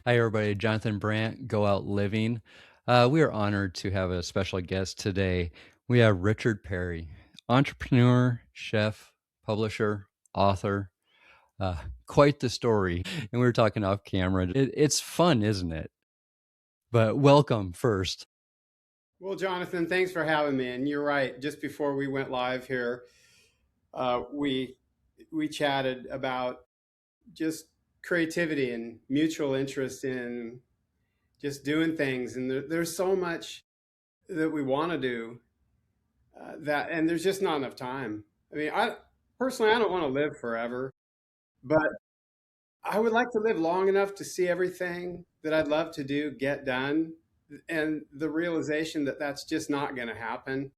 Hi, everybody. Jonathan Brandt, Go Out Living. We are honored to have a special guest today. We have Richard Perry, entrepreneur, chef, publisher, author. Quite the story. And we were talking off camera. It's fun, isn't it? But welcome first. Well, Jonathan, thanks for having me. And you're right. Just before we went live here, we chatted about just creativity and mutual interest in just doing things. And there's so much that we want to do and there's just not enough time. I mean, I personally, I don't want to live forever, but I would like to live long enough to see everything that I'd love to do get done. And the realization that that's just not going to happen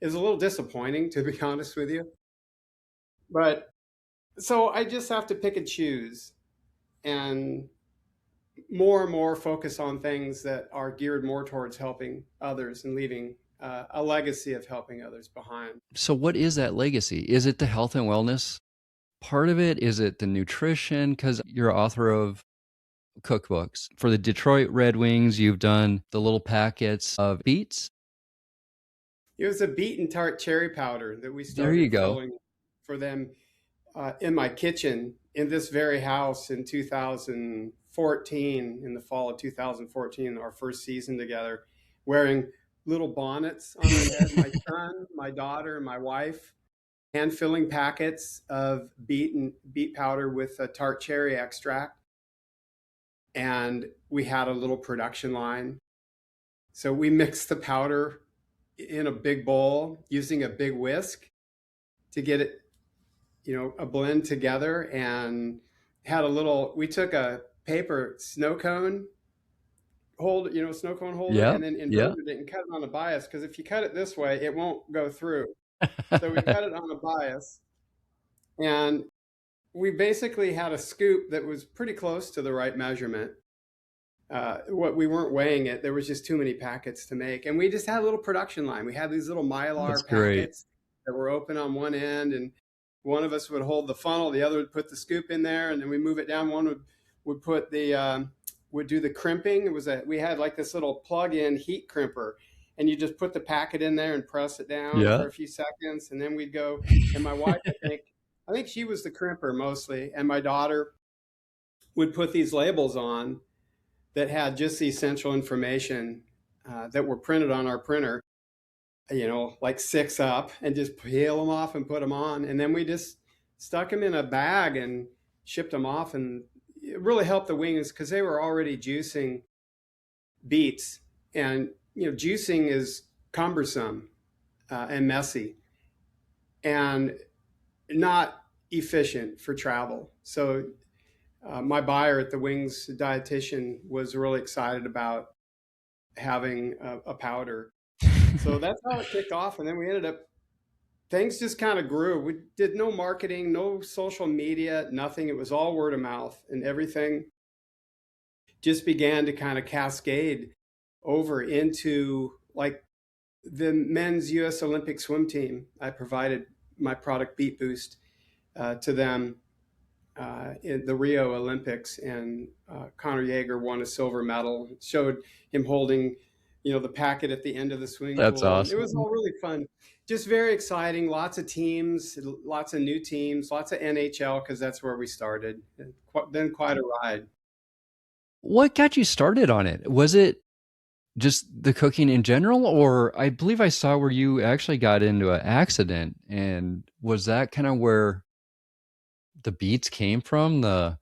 is a little disappointing, to be honest with you. But so I just have to pick and choose and more focus on things that are geared more towards helping others and leaving a legacy of helping others behind. So, what is that legacy? Is it the health and wellness part of it? Is it the nutrition? Because you're author of cookbooks. For the Detroit Red Wings, you've done the little packets of beets. It was a beet and tart cherry powder that we There you started go. filling for them in my kitchen in this very house in 2014, in the fall of 2014, our first season together, wearing little bonnets on our head. My son, my daughter, and my wife, hand filling packets of beet powder with a tart cherry extract. And we had a little production line. So we mixed the powder in a big bowl using a big whisk to get it, a blend together, and we took a paper snow cone holder, Yeah. and then Yeah. inverted it and cut it on a bias. Because if you cut it this way, it won't go through. So we cut it on a bias, and we basically had a scoop that was pretty close to the right measurement. What we weren't weighing it, there was just too many packets to make, and we just had a little production line. We had these little That's mylar great. packets that were open on one end, and one of us would hold the funnel, the other would put the scoop in there, and then we move it down. One would put the would do the crimping. We had like this little plug-in heat crimper, and you just put the packet in there and press it down Yeah. for a few seconds, and then we'd go. And my wife, I think she was the crimper mostly, and my daughter would put these labels on that had just the essential information that were printed on our printer, like six up, and just peel them off and put them on. And then we just stuck them in a bag and shipped them off. And it really helped the wings because they were already juicing beets. And, juicing is cumbersome and messy and not efficient for travel. So my buyer at the Wings dietitian was really excited about having a powder. So that's how it kicked off. And then things just kind of grew. We did no marketing, no social media, nothing. It was all word of mouth, and everything just began to kind of cascade over into like the men's US Olympic swim team. I provided my product Beat Boost to them in the Rio Olympics, and Connor Yeager won a silver medal. It showed him holding, the packet at the end of the swimming That's pool, and it was awesome. all really fun. Just very exciting. Lots of teams, lots of new teams, lots of NHL because that's where we started. And then quite a ride. What got you started on it? Was it just the cooking in general, or I believe I saw where you actually got into an accident, and was that kind of where the beats came from? The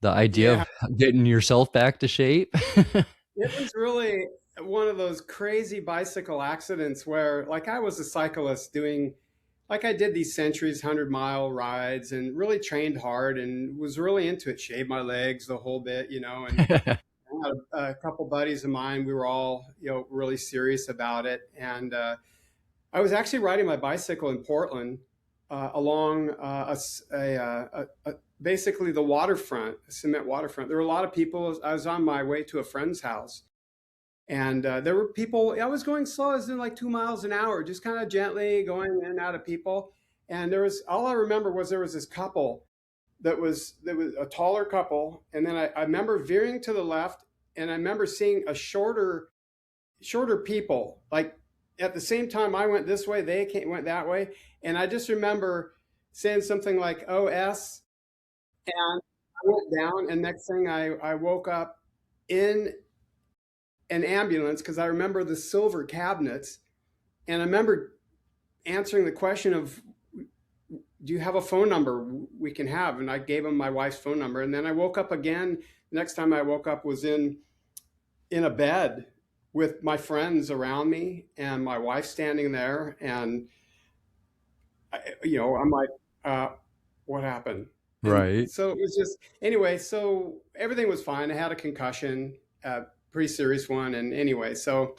idea Yeah, of getting yourself back to shape? it was really one of those crazy bicycle accidents where, like, I was a cyclist doing, like, I did these centuries, 100-mile rides and really trained hard and was really into it, shaved my legs the whole bit, and I had a couple buddies of mine. We were all, really serious about it. And I was actually riding my bicycle in Portland along basically the waterfront, cement waterfront. There were a lot of people. I was on my way to a friend's house, and there were people. I was going slow. I was doing like 2 miles an hour, just kind of gently going in and out of people. And all I remember was there was this couple that was a taller couple, and then I remember veering to the left, and I remember seeing a shorter people. Like at the same time I went this way, went that way, and I just remember saying something like "OS," and I went down, and next thing I woke up in an ambulance because I remember the silver cabinets, and I remember answering the question of, do you have a phone number we can have? And I gave him my wife's phone number. And then I woke up again. The next time I woke up was in a bed with my friends around me and my wife standing there. And, I'm like, uh, what happened? And Right. so it was just, anyway, so everything was fine. I had a concussion, a pretty serious one. And anyway, so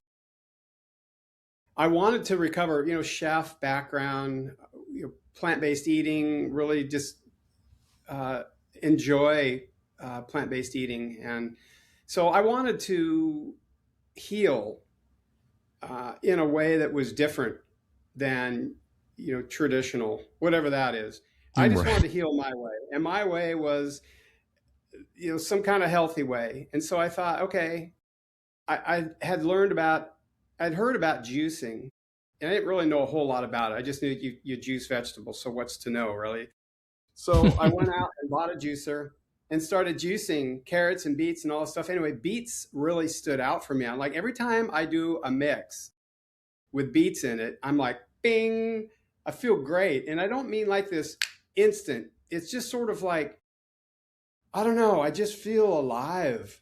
I wanted to recover, chef background, plant-based eating, really just uh, enjoy plant-based eating. And so I wanted to heal in a way that was different than, traditional, whatever that is. I just wanted Right. to heal my way. And my way was, some kind of healthy way. And so I thought, okay, I'd heard about juicing, and I didn't really know a whole lot about it. I just knew you juice vegetables, so what's to know, really? So I went out and bought a juicer and started juicing carrots and beets and all this stuff. Anyway, beets really stood out for me. I'm like, every time I do a mix with beets in it, I'm like, bing, I feel great. And I don't mean like this instant. It's just sort of like, I don't know, I just feel alive.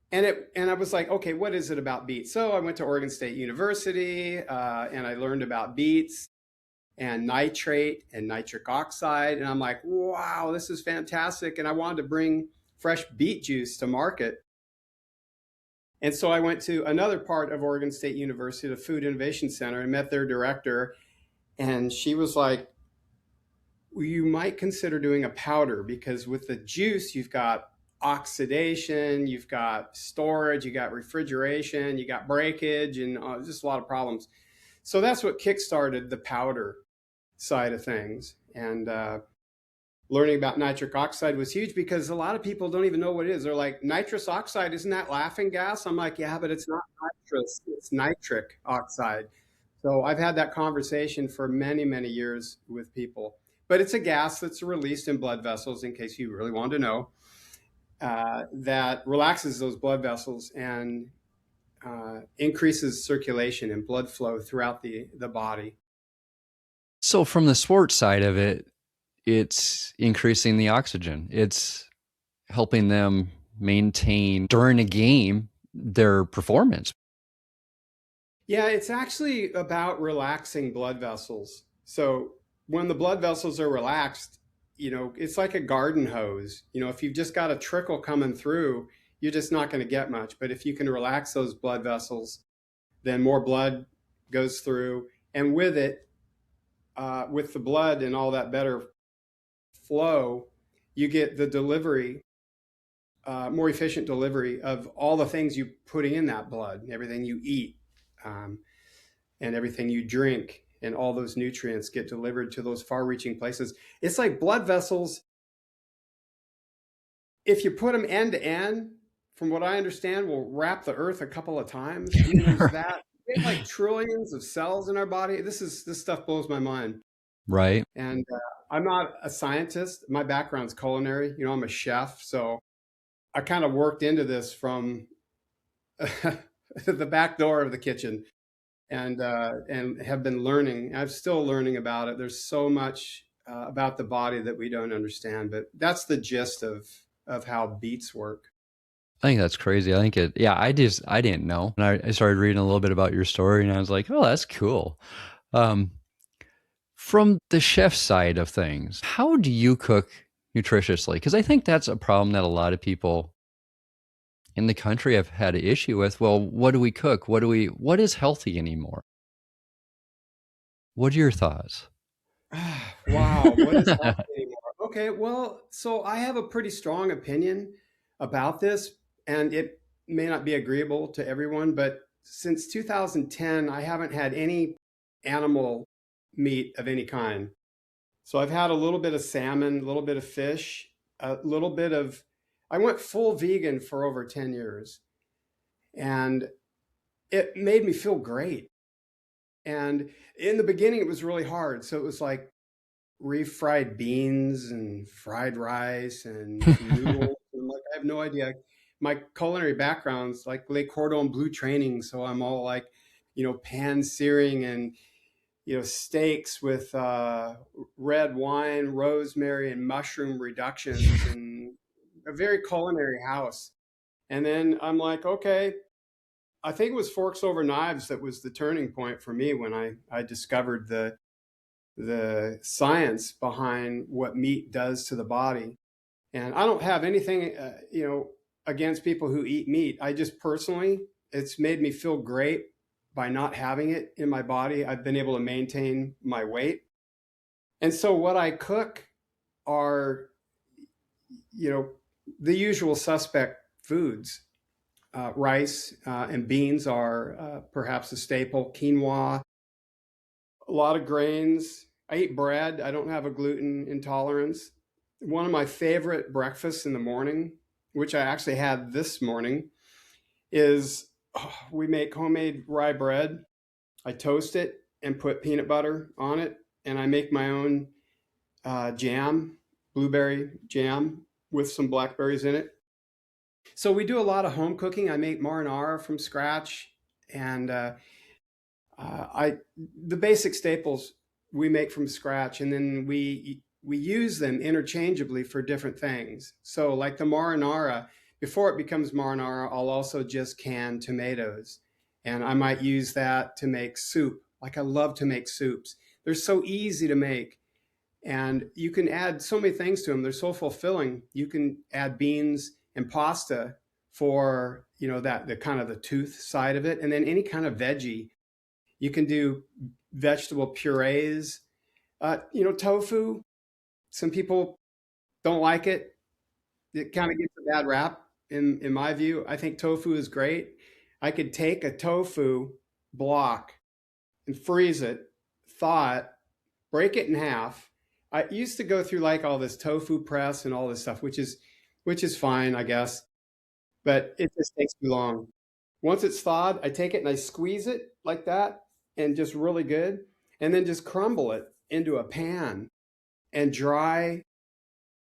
And I was like, okay, what is it about beets? So I went to Oregon State University, and I learned about beets and nitrate and nitric oxide. And I'm like, wow, this is fantastic. And I wanted to bring fresh beet juice to market. And so I went to another part of Oregon State University, the Food Innovation Center, and met their director. And she was like, well, you might consider doing a powder, because with the juice, you've got oxidation, you've got storage, you got refrigeration, you got breakage, and just a lot of problems. So that's what kickstarted the powder side of things. And learning about nitric oxide was huge, because a lot of people don't even know what it is. They're like, nitrous oxide, isn't that laughing gas? I'm like, yeah, but it's not nitrous, it's nitric oxide. So I've had that conversation for many, many years with people. But it's a gas that's released in blood vessels, in case you really want to know, that relaxes those blood vessels and increases circulation and blood flow throughout the body. So from the sports side of it, it's increasing the oxygen. It's helping them maintain during a game their performance. Yeah, it's actually about relaxing blood vessels. So when the blood vessels are relaxed, it's like a garden hose. If you've just got a trickle coming through, you're just not going to get much. But if you can relax those blood vessels, then more blood goes through. And with it, with the blood and all that better flow, you get the delivery, more efficient delivery of all the things you put in that blood, everything you eat, um, and everything you drink, and all those nutrients get delivered to those far-reaching places. It's like blood vessels. If you put them end to end, from what I understand, will wrap the earth a couple of times. I mean, there's that. We have like trillions of cells in our body. This stuff blows my mind. Right. And I'm not a scientist. My background's culinary. I'm a chef, so I kind of worked into this from the back door of the kitchen, and have been learning. I'm still learning about it. There's so much about the body that we don't understand, but that's the gist of how beets work. I think that's crazy. I didn't know. And I started reading a little bit about your story, and I was like, oh, that's cool. Um, from the chef side of things, how do you cook nutritiously? Because I think that's a problem that a lot of people in the country have had an issue with. Well, what do we cook? What is healthy anymore? What are your thoughts? Wow, what is healthy anymore? Okay, well, so I have a pretty strong opinion about this, and it may not be agreeable to everyone, but since 2010, I haven't had any animal meat of any kind. So I've had a little bit of salmon, a little bit of fish, a little bit of, I went full vegan for over 10 years and it made me feel great. And in the beginning, it was really hard. So it was like refried beans and fried rice and noodles. And like, I have no idea. My culinary background's like Le Cordon Bleu training. So I'm all like, pan searing and, steaks with red wine, rosemary, and mushroom reductions and a very culinary house. And then I'm like, okay, I think it was Forks Over Knives that was the turning point for me when I discovered the science behind what meat does to the body. And I don't have anything, against people who eat meat. I just personally, it's made me feel great by not having it in my body. I've been able to maintain my weight. And so what I cook are, you know, the usual suspect foods. Rice and beans are perhaps a staple. Quinoa, a lot of grains. I eat bread. I don't have a gluten intolerance. One of my favorite breakfasts in the morning, which I actually had this morning, is we make homemade rye bread. I toast it and put peanut butter on it, and I make my own jam, blueberry jam with some blackberries in it. So we do a lot of home cooking. I make marinara from scratch, and I the basic staples we make from scratch, and then we use them interchangeably for different things. So like the marinara, before it becomes marinara, I'll also just can tomatoes, and I might use that to make soup. Like I love to make soups. They're so easy to make, and you can add so many things to them. They're so fulfilling. You can add beans and pasta for that the kind of the tooth side of it, and then any kind of veggie. You can do vegetable purees. Tofu. Some people don't like it. It kind of gets a bad rap in my view. I think tofu is great. I could take a tofu block and freeze it, thaw it, break it in half. I used to go through like all this tofu press and all this stuff, which is fine, I guess, but it just takes too long. Once it's thawed, I take it and I squeeze it like that and just really good, and then just crumble it into a pan and dry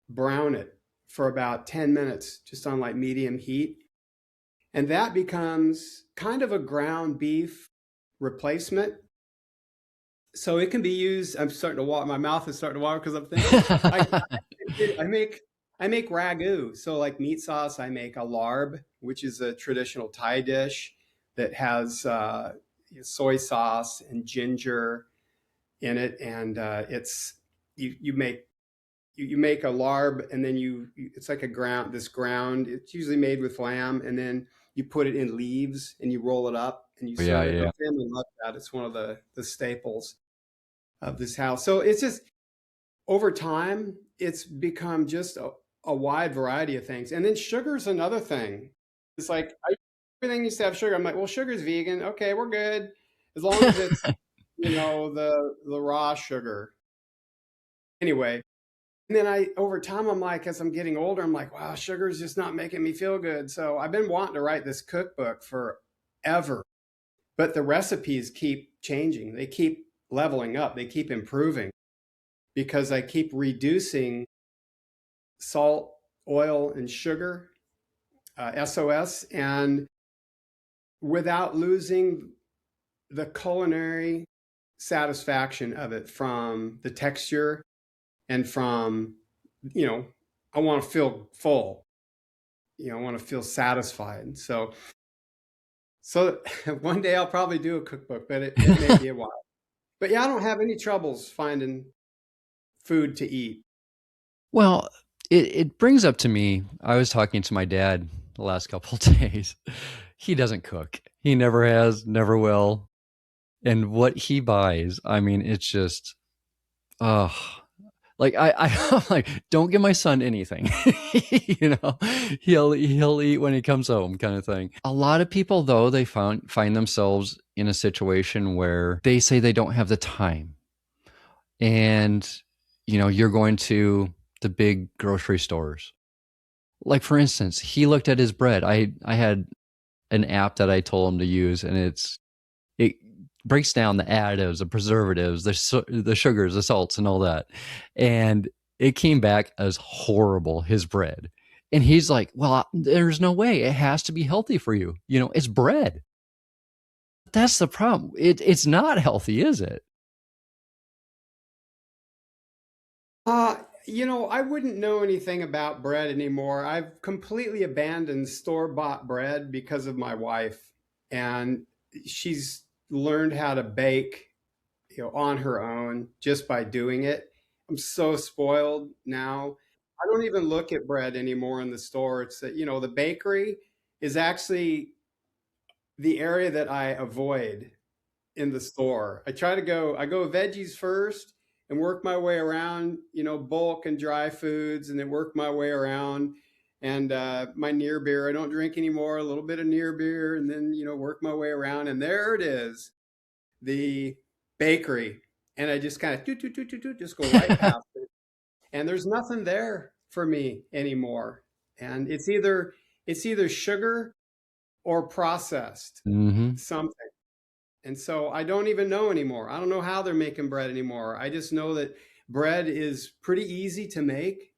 brown it for about 10 minutes just on like medium heat. And that becomes kind of a ground beef replacement. So it can be used. I'm starting to water. My mouth is starting to water because I'm thinking I make ragu. So like meat sauce, I make a larb, which is a traditional Thai dish that has soy sauce and ginger in it, and it's you make a larb, and then it's like a ground. This ground, it's usually made with lamb, and then you put it in leaves and you roll it up and you Yeah, serve it. yeah. Our family loves that. It's one of the staples of this house. So it's just over time, it's become just a wide variety of things. And then sugar's another thing. It's like everything used to have sugar. I'm like, well, sugar's vegan. Okay, we're good as long as it's the raw sugar. Anyway, and then over time, I'm like, as I'm getting older, I'm like, wow, sugar's just not making me feel good. So I've been wanting to write this cookbook forever, but the recipes keep changing. They keep leveling up. They keep improving because I keep reducing salt, oil, and sugar, SOS, and without losing the culinary satisfaction of it from the texture and from, I want to feel full. I want to feel satisfied. So one day I'll probably do a cookbook, but it may be a while. But yeah, I don't have any troubles finding food to eat. Well, it brings up to me, I was talking to my dad the last couple of days. He doesn't cook. He never has, never will. And what he buys, I mean, it's just, oh, like I'm like, don't give my son anything. He'll eat when he comes home, kind of thing. A lot of people, though, they find themselves in a situation where they say they don't have the time, and you're going to the big grocery stores. Like for instance, he looked at his bread. I had an app that I told him to use, and it breaks down the additives, the preservatives, the sugars, the salts, and all that. And it came back as horrible, his bread. And he's like, "Well, there's no way. It has to be healthy for you. It's bread." That's the problem. It's not healthy, is it? I wouldn't know anything about bread anymore. I've completely abandoned store-bought bread because of my wife, and she's learned how to bake, on her own just by doing it. I'm so spoiled now. I don't even look at bread anymore in the store. It's that, the bakery is actually the area that I avoid in the store. I go veggies first and work my way around, bulk and dry foods, and then work my way around. And my near beer, I don't drink anymore, a little bit of near beer, and then, work my way around. And there it is, the bakery. And I just kind of just go right past it. And there's nothing there for me anymore. And it's either sugar or processed Mm-hmm. something. And so I don't even know anymore. I don't know how they're making bread anymore. I just know that bread is pretty easy to make.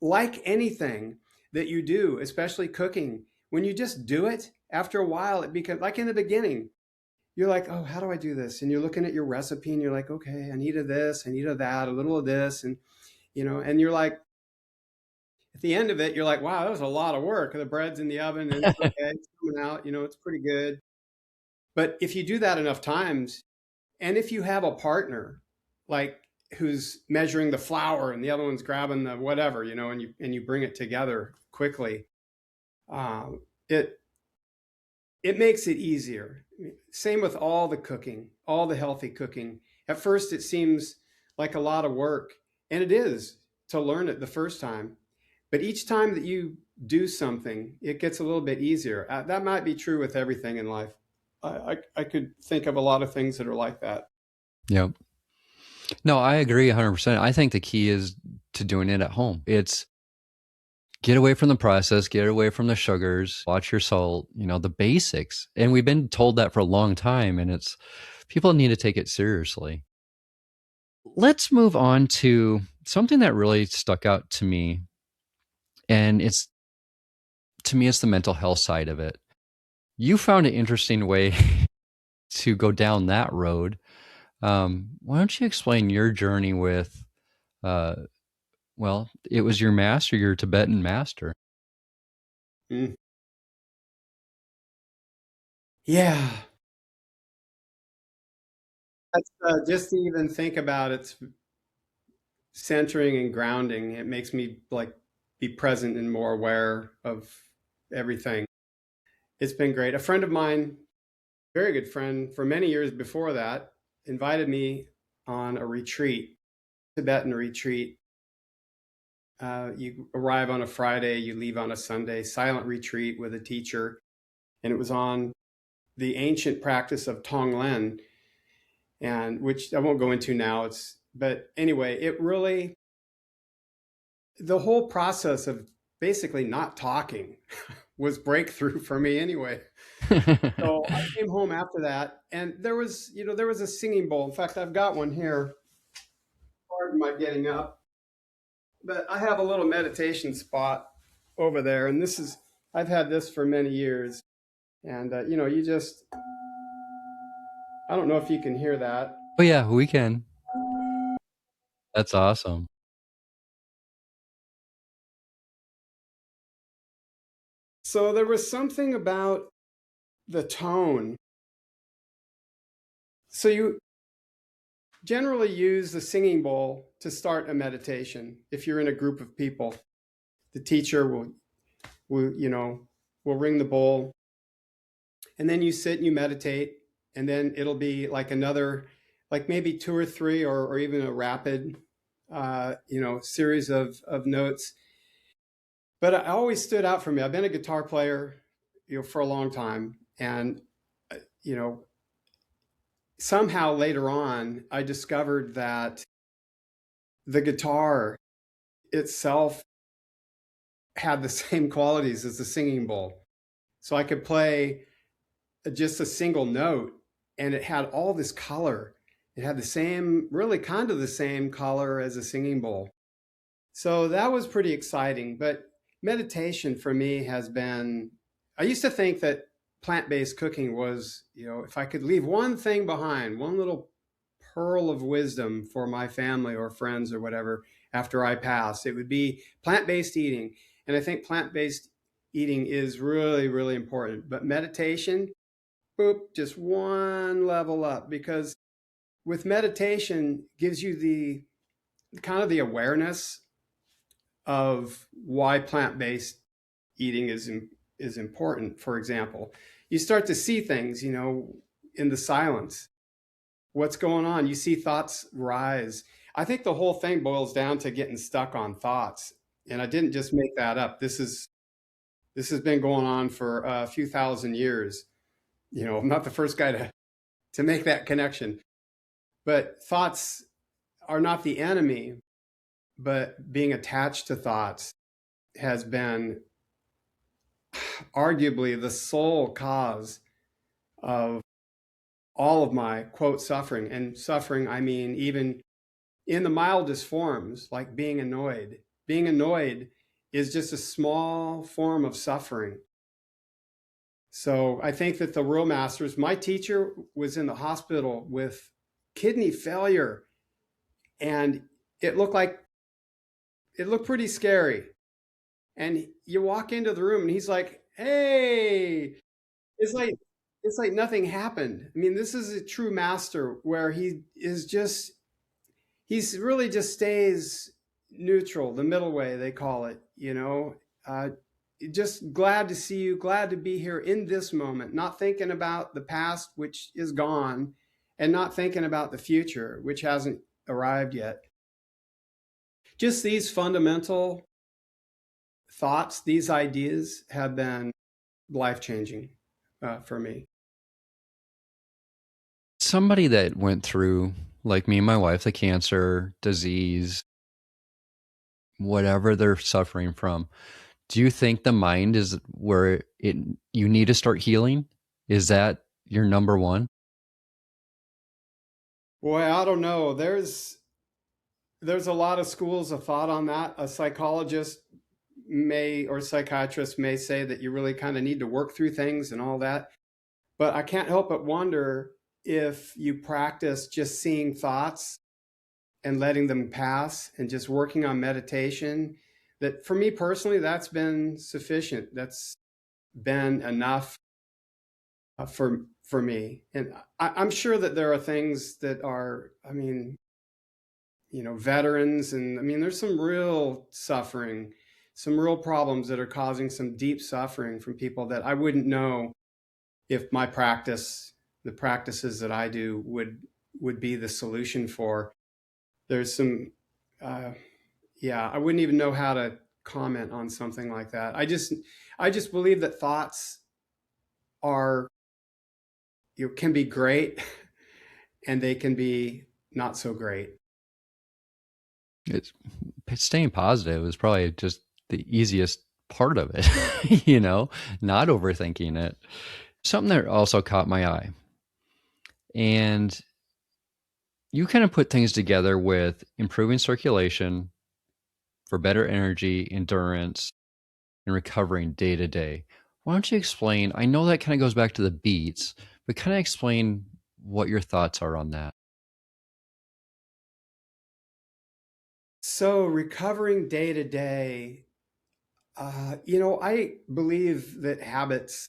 Like anything that you do, especially cooking, when you just do it, after a while, it becomes like in the beginning, you're like, oh, how do I do this? And you're looking at your recipe and you're like, okay, I need of this, I need of that, a little of this. And you're like, at the end of it, you're like, wow, that was a lot of work. The bread's in the oven and it's okay, it's coming out, it's pretty good. But if you do that enough times, and if you have a partner, like who's measuring the flour and the other one's grabbing the whatever, and you bring it together quickly, it it makes it easier. Same with all the cooking, all the healthy cooking. At first, it seems like a lot of work, and it is to learn it the first time. But each time that you do something, it gets a little bit easier. That might be true with everything in life. I could think of a lot of things that are like that. Yep. No, I agree 100%. I think the key is to doing it at home. It's get away from the process, get away from the sugars, watch your salt, the basics. And we've been told that for a long time, and people need to take it seriously. Let's move on to something that really stuck out to me. And it's the mental health side of it. You found an interesting way to go down that road. Why don't you explain your journey with, uh, well, it was your master, your Tibetan master. Mm. Yeah, that's just to even think about it's centering and grounding. It makes me like be present and more aware of everything. It's been great. A friend of mine, very good friend for many years before that, invited me on a retreat, Tibetan retreat. You arrive on a Friday, you leave on a Sunday, silent retreat with a teacher. And it was on the ancient practice of Tonglen, and which I won't go into now. But anyway, it really, the whole process of basically not talking was breakthrough for me anyway. So I came home after that, and there was a singing bowl. In fact, I've got one here. Pardon my getting up, but I have a little meditation spot over there, and I've had this for many years, and you just, I don't know if you can hear that. Oh, yeah, we can. That's awesome. So there was something about the tone. So you generally use the singing bowl to start a meditation. If you're in a group of people, the teacher will ring the bowl, and then you sit and you meditate, and then it'll be like another, like maybe two or three, or even a rapid, series of notes. But it always stood out for me. I've been a guitar player, for a long time, and you know, somehow later on, I discovered that the guitar itself had the same qualities as the singing bowl. So I could play just a single note and it had all this color. It had the same, really kind of the same color as a singing bowl. So that was pretty exciting. But meditation for me has been, I used to think that plant-based cooking was, if I could leave one thing behind, one little pearl of wisdom for my family or friends or whatever after I pass, it would be plant-based eating. And I think plant-based eating is really, really important. But meditation, boop, just one level up, because with meditation gives you the kind of the awareness of why plant-based eating is important. For example, you start to see things, in the silence. What's going on? You see thoughts rise. I think the whole thing boils down to getting stuck on thoughts. And I didn't just make that up. This has been going on for a few thousand years. I'm not the first guy to make that connection. But thoughts are not the enemy, but being attached to thoughts has been arguably the sole cause of all of my quote suffering. And suffering, I mean, even in the mildest forms, like being annoyed. Being annoyed is just a small form of suffering. So I think that the real masters, my teacher was in the hospital with kidney failure, and it looked pretty scary. And you walk into the room and he's like, "Hey," it's like nothing happened. I mean, this is a true master where he's really just stays neutral, the middle way they call it. Just glad to see you, glad to be here in this moment, not thinking about the past, which is gone, and not thinking about the future, which hasn't arrived yet. Just these fundamental thoughts, these ideas have been life changing for me. Somebody that went through, like me and my wife, the cancer, disease, whatever they're suffering from, do you think the mind is where you need to start healing? Is that your number one? Boy, I don't know. There's a lot of schools of thought on that. A psychologist may or psychiatrist may say that you really kind of need to work through things and all that. But I can't help but wonder if you practice just seeing thoughts and letting them pass and just working on meditation, that for me personally, that's been sufficient. That's been enough for me. And I'm sure that there are things that are, I mean, veterans, and I mean, there's some real suffering, some real problems that are causing some deep suffering from people that I wouldn't know if my practice, the practices that I do would be the solution for. There's some, yeah, I wouldn't even know how to comment on something like that. I just believe that thoughts are, can be great and they can be not so great. It's staying positive is probably just the easiest part of it, not overthinking it. Something that also caught my eye, and you kind of put things together with improving circulation for better energy, endurance, and recovering day to day. Why don't you explain? I know that kind of goes back to the beats, but kind of explain what your thoughts are on that. So recovering day to day, I believe that habits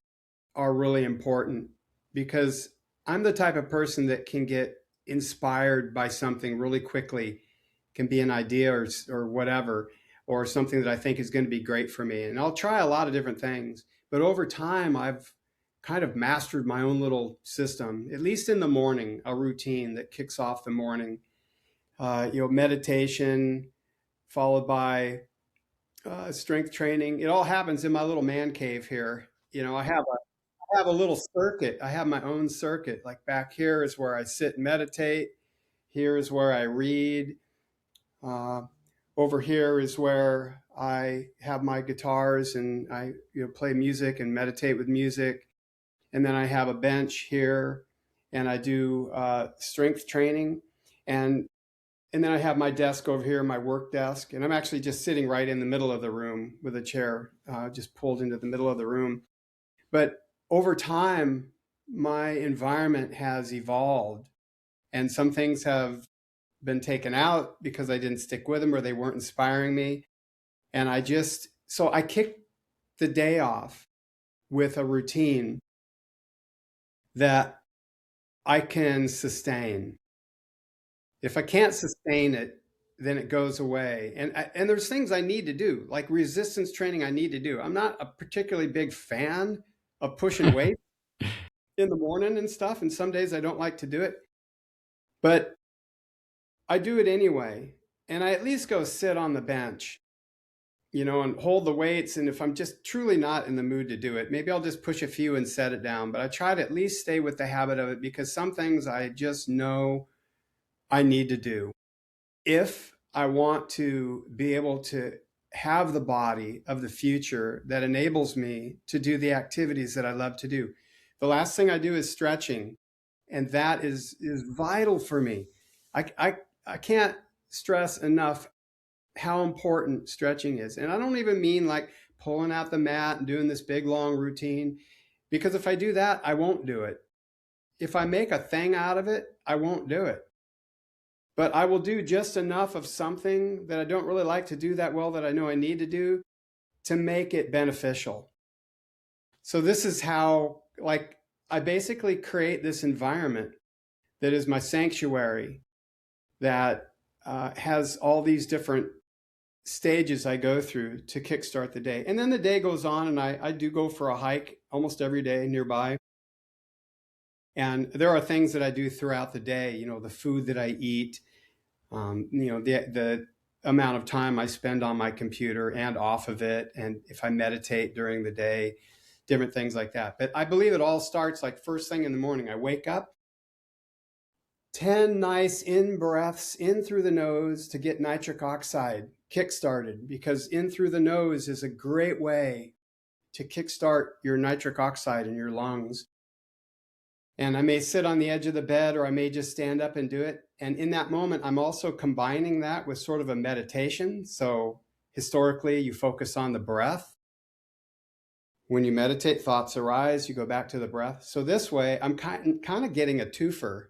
are really important because I'm the type of person that can get inspired by something really quickly. It can be an idea or whatever, or something that I think is going to be great for me. And I'll try a lot of different things. But over time, I've kind of mastered my own little system, at least in the morning, a routine that kicks off the morning. Meditation followed by strength training. It all happens in my little man cave here. I have a little circuit. I have my own circuit. Like back here is where I sit and meditate. Here is where I read. Uh, Over here is where I have my guitars and I play music and meditate with music. And then I have a bench here and I do strength training. And and then I have my desk over here, my work desk, and I'm actually just sitting right in the middle of the room with a chair just pulled into the middle of the room. But over time, my environment has evolved, and some things have been taken out because I didn't stick with them or they weren't inspiring me. And so I kicked the day off with a routine that I can sustain. If I can't sustain it, then it goes away. And there's things I need to do, like resistance training I need to do. I'm not a particularly big fan of pushing weight in the morning and stuff, and some days I don't like to do it, but I do it anyway. And I at least go sit on the bench, and hold the weights. And if I'm just truly not in the mood to do it, maybe I'll just push a few and set it down. But I try to at least stay with the habit of it because some things I just know I need to do if I want to be able to have the body of the future that enables me to do the activities that I love to do. The last thing I do is stretching, and that is vital for me. I can't stress enough how important stretching is. And I don't even mean like pulling out the mat and doing this big long routine, because if I do that, I won't do it. If I make a thing out of it, I won't do it. But I will do just enough of something that I don't really like to do that well that I know I need to do to make it beneficial. So this is how, like, I basically create this environment that is my sanctuary that has all these different stages I go through to kickstart the day. And then the day goes on, and I do go for a hike almost every day nearby. And there are things that I do throughout the day, the food that I eat, the amount of time I spend on my computer and off of it, and if I meditate during the day, different things like that. But I believe it all starts like first thing in the morning. I wake up, 10 nice in breaths in through the nose to get nitric oxide kick-started, because in through the nose is a great way to kickstart your nitric oxide in your lungs. And I may sit on the edge of the bed, or I may just stand up and do it. And in that moment, I'm also combining that with sort of a meditation. So historically, you focus on the breath. When you meditate, thoughts arise, you go back to the breath. So this way, I'm kind of getting a twofer.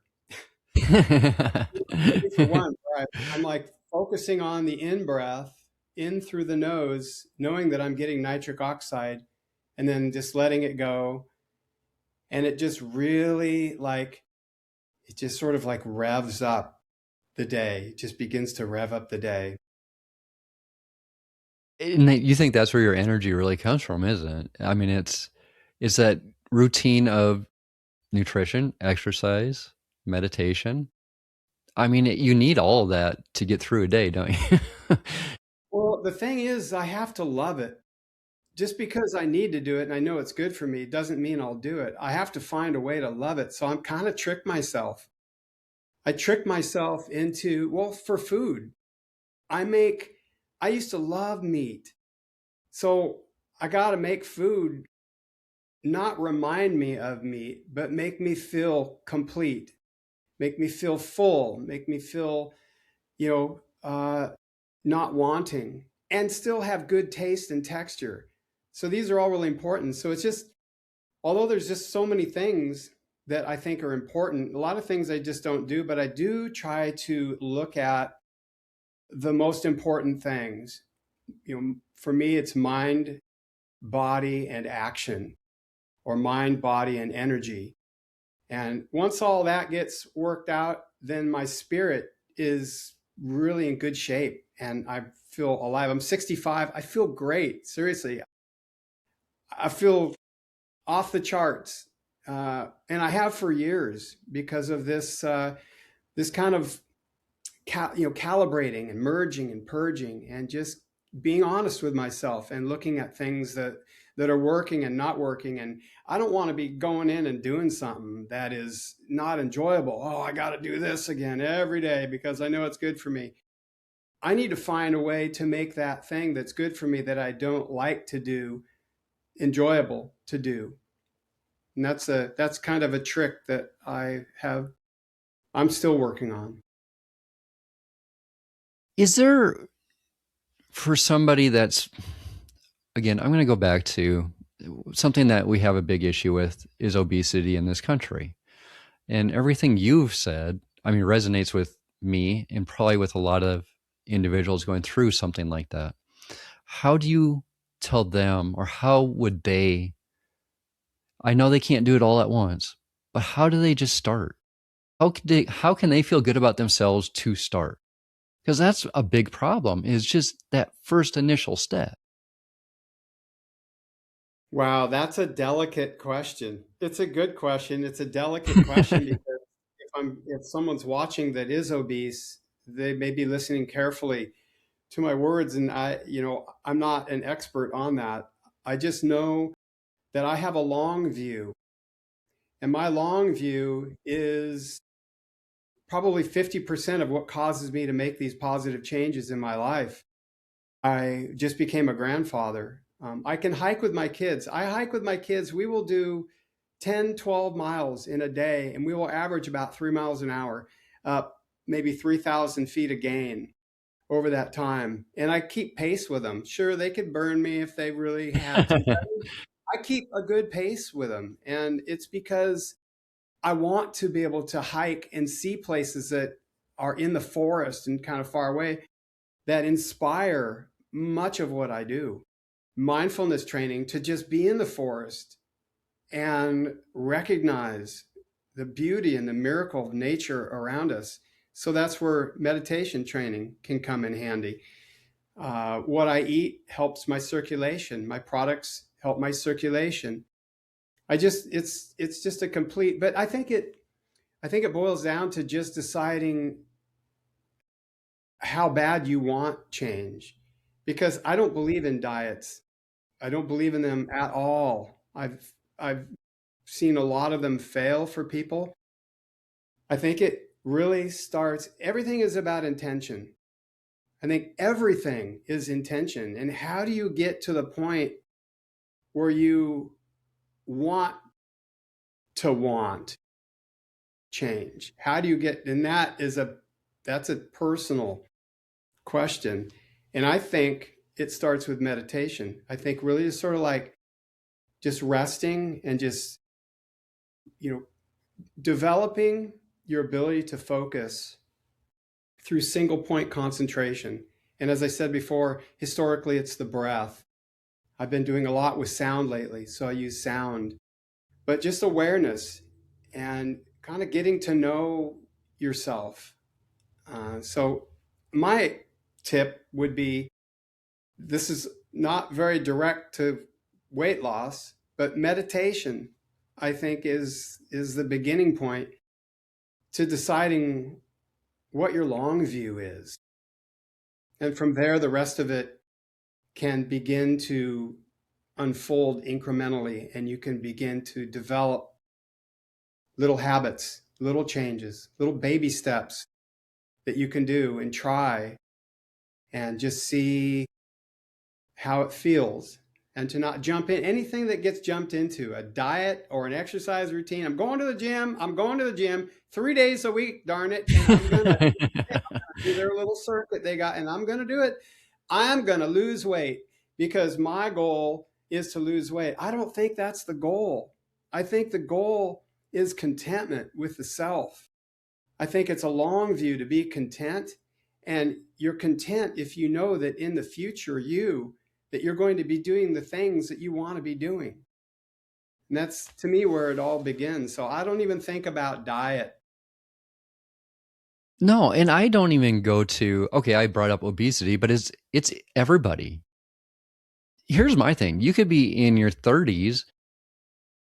For one, right? I'm like focusing on the in breath, in through the nose, knowing that I'm getting nitric oxide, and then just letting it go. And it just really it just sort of like revs up the day. It just begins to rev up the day. And you think that's where your energy really comes from, isn't it? I mean, it's that routine of nutrition, exercise, meditation. I mean, you need all of that to get through a day, don't you? Well, the thing is, I have to love it. Just because I need to do it and I know it's good for me doesn't mean I'll do it. I have to find a way to love it. So I'm kind of trick myself. I trick myself into, well, for food. I used to love meat. So I got to make food not remind me of meat, but make me feel complete, make me feel full, make me feel, you know, not wanting, and still have good taste and texture. So these are all really important. So it's just, although there's just so many things that I think are important, a lot of things I just don't do, but I do try to look at the most important things. For me, it's mind, body, and action, or mind, body, and energy. And once all that gets worked out, then my spirit is really in good shape and I feel alive. I'm 65. I feel great. Seriously. I feel off the charts. And I have for years because of this kind of calibrating and merging and purging and just being honest with myself and looking at things that are working and not working. And I don't want to be going in and doing something that is not enjoyable. Oh, I got to do this again every day because I know it's good for me. I need to find a way to make that thing that's good for me that I don't like to do enjoyable to do. And that's kind of a trick that I'm still working on. Is there, for somebody that's, again, I'm going to go back to something that we have a big issue with is obesity in this country. And everything you've said, I mean, resonates with me and probably with a lot of individuals going through something like that. How do you tell them, or how would they? I know they can't do it all at once, but how do they just start? How can they feel good about themselves to start? Because that's a big problem, is just that first initial step. Wow, that's a delicate question. It's a good question. It's a delicate question because if someone's watching that is obese, they may be listening carefully to my words, and I'm not an expert on that. I just know that I have a long view, and my long view is probably 50% of what causes me to make these positive changes in my life. I just became a grandfather. I can hike with my kids. I hike with my kids. We will do 10, 12 miles in a day, and we will average about 3 miles an hour, maybe 3,000 feet of gain over that time. And I keep pace with them. Sure, they could burn me if they really had to. I keep a good pace with them. And it's because I want to be able to hike and see places that are in the forest and kind of far away that inspire much of what I do. Mindfulness training to just be in the forest and recognize the beauty and the miracle of nature around us. So that's where meditation training can come in handy. What I eat helps my circulation. My products help my circulation. It's just a complete, but I think it boils down to just deciding how bad you want change, because I don't believe in diets. I don't believe in them at all. I've seen a lot of them fail for people. I think it really starts, everything is about intention. I think everything is intention. And how do you get to the point where you want to want change? How do you get, and that's a personal question. And I think it starts with meditation. I think really is sort of like just resting and just, developing your ability to focus through single point concentration. And as I said before, historically, it's the breath. I've been doing a lot with sound lately, so I use sound, but just awareness and kind of getting to know yourself. So my tip would be, this is not very direct to weight loss, but meditation, I think, is the beginning point to deciding what your long view is. And from there, the rest of it can begin to unfold incrementally, and you can begin to develop little habits, little changes, little baby steps that you can do and try and just see how it feels, and to not jump in anything that gets jumped into a diet or an exercise routine. I'm going to the gym 3 days a week, darn it. And I'm going to do their little circuit they got, and I'm going to do it. I'm going to lose weight because my goal is to lose weight. I don't think that's the goal. I think the goal is contentment with the self. I think it's a long view to be content, and you're content if you know that in the future that you're going to be doing the things that you want to be doing. And that's, to me, where it all begins. So I don't even think about diet. No, and I don't even go to, okay, I brought up obesity, but it's everybody. Here's my thing. You could be in your 30s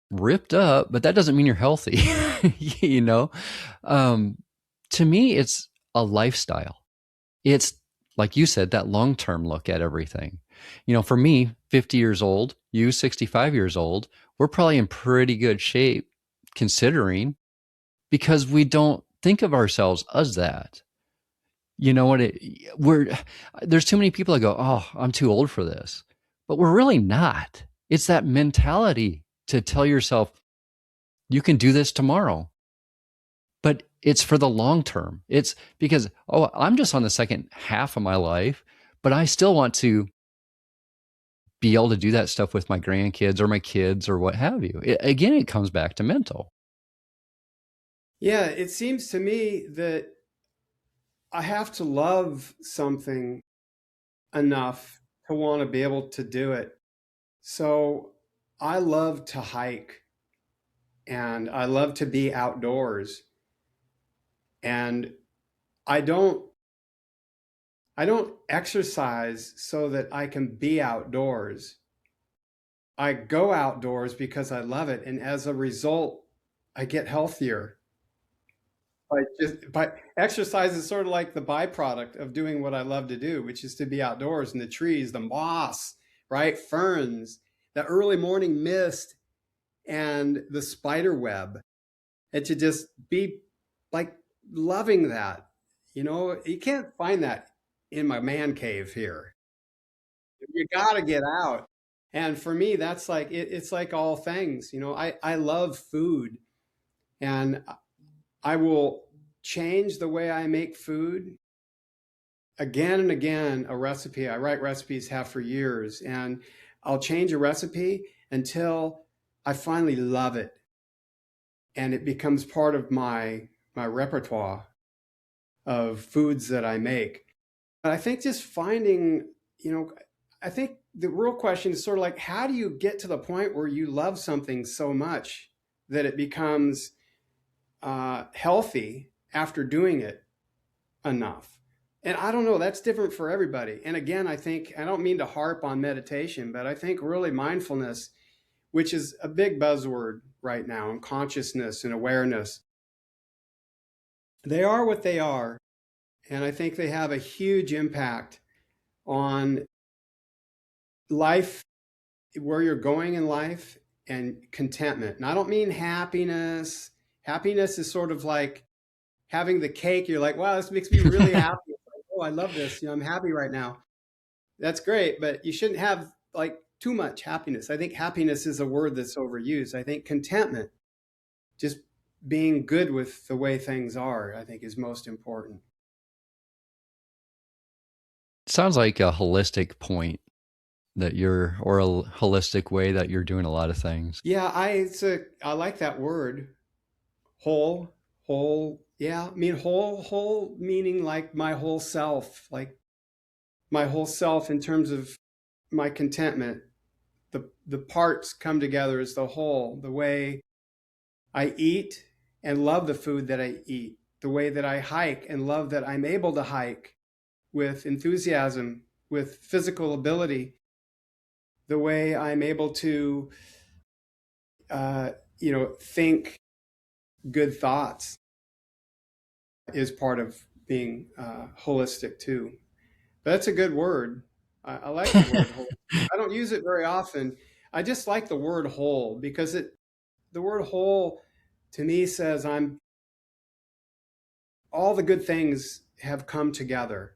ripped up, but that doesn't mean you're healthy. you know? To me, it's a lifestyle. It's, like you said, that long-term look at everything. For me, 50 years old, you 65 years old, we're probably in pretty good shape considering, because we don't think of ourselves as that. You know what? There's too many people that go, "Oh, I'm too old for this," but we're really not. It's that mentality to tell yourself you can do this tomorrow, but it's for the long term. It's because, oh, I'm just on the second half of my life, but I still want to be able to do that stuff with my grandkids or my kids or what have you. Again, it comes back to mental. Yeah, it seems to me that I have to love something enough to want to be able to do it. So I love to hike and I love to be outdoors. And I don't I don't exercise so that I can be outdoors. I go outdoors because I love it, and as a result, I get healthier. But exercise is sort of like the byproduct of doing what I love to do, which is to be outdoors in the trees, the moss, right? Ferns, the early morning mist, and the spider web. And to just be like loving that. You know, you can't find that in my man cave here. You got to get out. And for me, that's like it's like all things. You know, I love food, and I will change the way I make food again and again. A recipe, I write recipes, have for years, and I'll change a recipe until I finally love it, and it becomes part of my repertoire of foods that I make. But I think just finding, you know, I think the real question is sort of like, how do you get to the point where you love something so much that it becomes healthy after doing it enough? And I don't know, that's different for everybody. And again, I think, I don't mean to harp on meditation, but I think really mindfulness, which is a big buzzword right now, and consciousness and awareness, they are what they are. And I think they have a huge impact on life, where you're going in life, and contentment. And I don't mean happiness. Happiness is sort of like having the cake. You're like, wow, this makes me really happy. Like, oh, I love this. You know, I'm happy right now. That's great, but you shouldn't have like too much happiness. I think happiness is a word that's overused. I think contentment, just being good with the way things are, I think is most important. Sounds like a holistic point that you're, or a holistic way that you're doing a lot of things. Yeah, I like that word, whole, whole. Yeah, I mean whole meaning like my whole self, like my whole self in terms of my contentment. The parts come together as the whole. The way I eat and love the food that I eat, the way that I hike and love that I'm able to hike with enthusiasm, with physical ability, the way I'm able to, uh, think good thoughts is part of being holistic too. But that's a good word. I like the word whole. I don't use it very often. I just like the word whole because the word whole to me says I'm all the good things have come together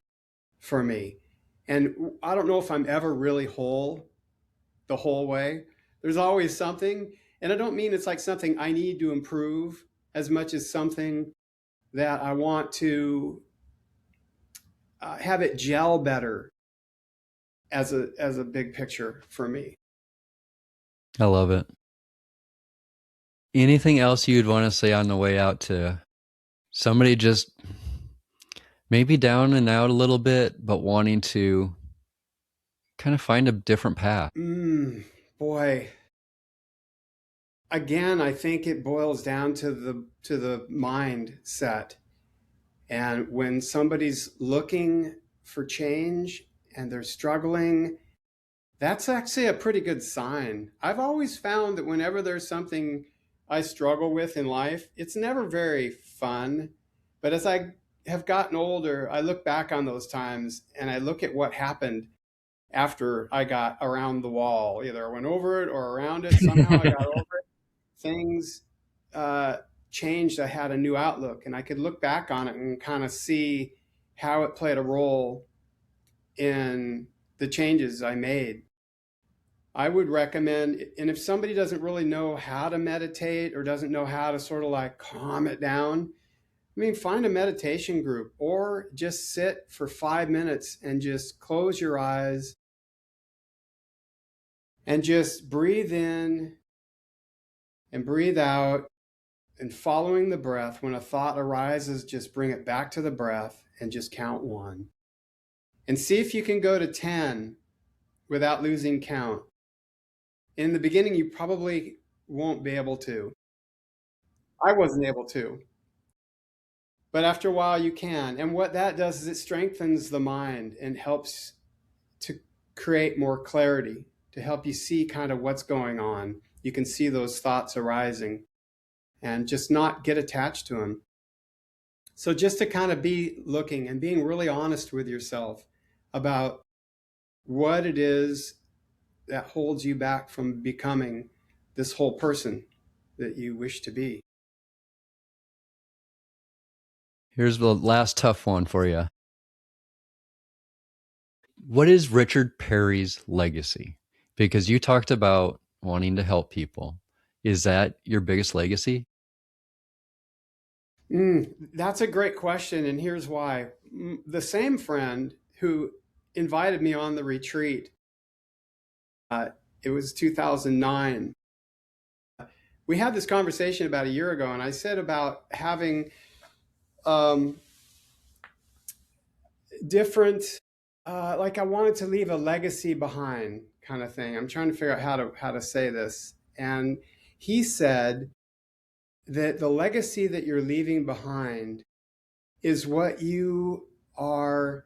for me. And I don't know if I'm ever really whole the whole way. There's always something. And I don't mean it's like something I need to improve as much as something that I want to have it gel better as a big picture for me. I love it. Anything else you'd want to say on the way out to somebody just maybe down and out a little bit, but wanting to kind of find a different path? Boy, again, I think it boils down to the mindset. And when somebody's looking for change and they're struggling, that's actually a pretty good sign. I've always found that whenever there's something I struggle with in life, it's never very fun. But as I have gotten older, I look back on those times and I look at what happened after I got around the wall. Either I went over it or around it. Somehow I got over it. Things changed. I had a new outlook, and I could look back on it and kind of see how it played a role in the changes I made. I would recommend, and if somebody doesn't really know how to meditate or doesn't know how to sort of like calm it down, I mean, find a meditation group or just sit for 5 minutes and just close your eyes and just breathe in and breathe out, and following the breath. When a thought arises, just bring it back to the breath and just count 1. And see if you can go to 10 without losing count. In the beginning, you probably won't be able to. I wasn't able to. But after a while, you can. And what that does is it strengthens the mind and helps to create more clarity, to help you see kind of what's going on. You can see those thoughts arising and just not get attached to them. So just to kind of be looking and being really honest with yourself about what it is that holds you back from becoming this whole person that you wish to be. Here's the last tough one for you. What is Richard Perry's legacy? Because you talked about wanting to help people. Is that your biggest legacy? That's a great question, and here's why. The same friend who invited me on the retreat, it was 2009. We had this conversation about a year ago, and I said about having different, like I wanted to leave a legacy behind, kind of thing. I'm trying to figure out how to say this, and he said that the legacy that you're leaving behind is what you are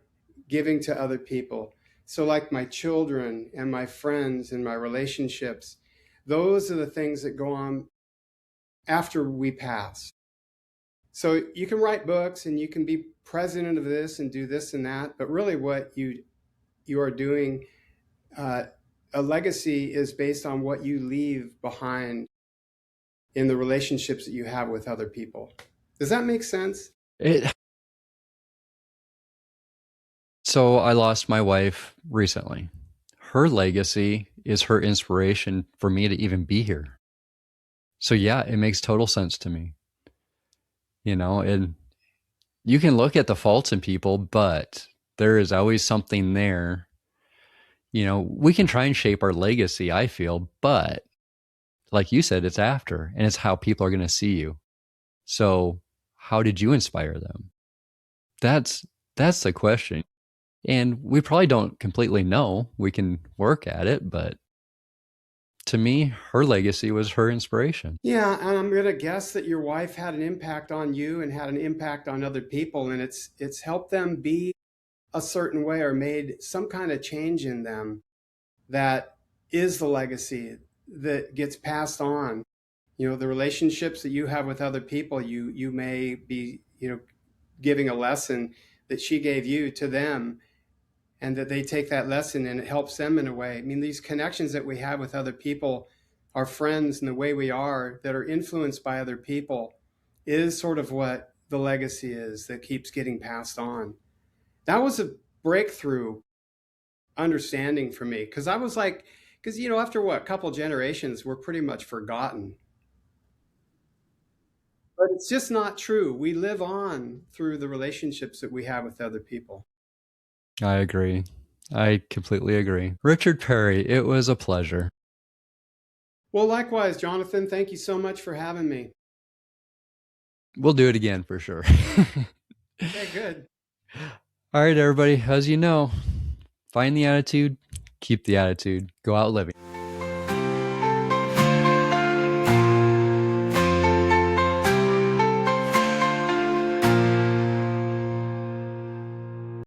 giving to other people. So like my children and my friends and my relationships, those are the things that go on after we pass. So you can write books and you can be president of this and do this and that, but really what you are doing, a legacy is based on what you leave behind in the relationships that you have with other people. Does that make sense? So I lost my wife recently. Her legacy is her inspiration for me to even be here. So yeah, it makes total sense to me. And you can look at the faults in people, but there is always something there. We can try and shape our legacy, I feel, but like you said, it's after, and it's how people are going to see you. So how did you inspire them? That's the question. And we probably don't completely know. We can work at it, but to me, her legacy was her inspiration. Yeah, and I'm going to guess that your wife had an impact on you and had an impact on other people, and it's helped them be a certain way or made some kind of change in them that is the legacy that gets passed on. The relationships that you have with other people, you may be, giving a lesson that she gave you to them, and that they take that lesson and it helps them in a way. I mean, these connections that we have with other people, our friends and the way we are that are influenced by other people is sort of what the legacy is that keeps getting passed on. That was a breakthrough understanding for me, because I was like, after a couple generations, we're pretty much forgotten. But it's just not true. We live on through the relationships that we have with other people. I agree. I completely agree. Richard Perry, it was a pleasure. Well, likewise, Jonathan, thank you so much for having me. We'll do it again for sure. Okay, good. All right, everybody. As you know, find the attitude, keep the attitude, go out living.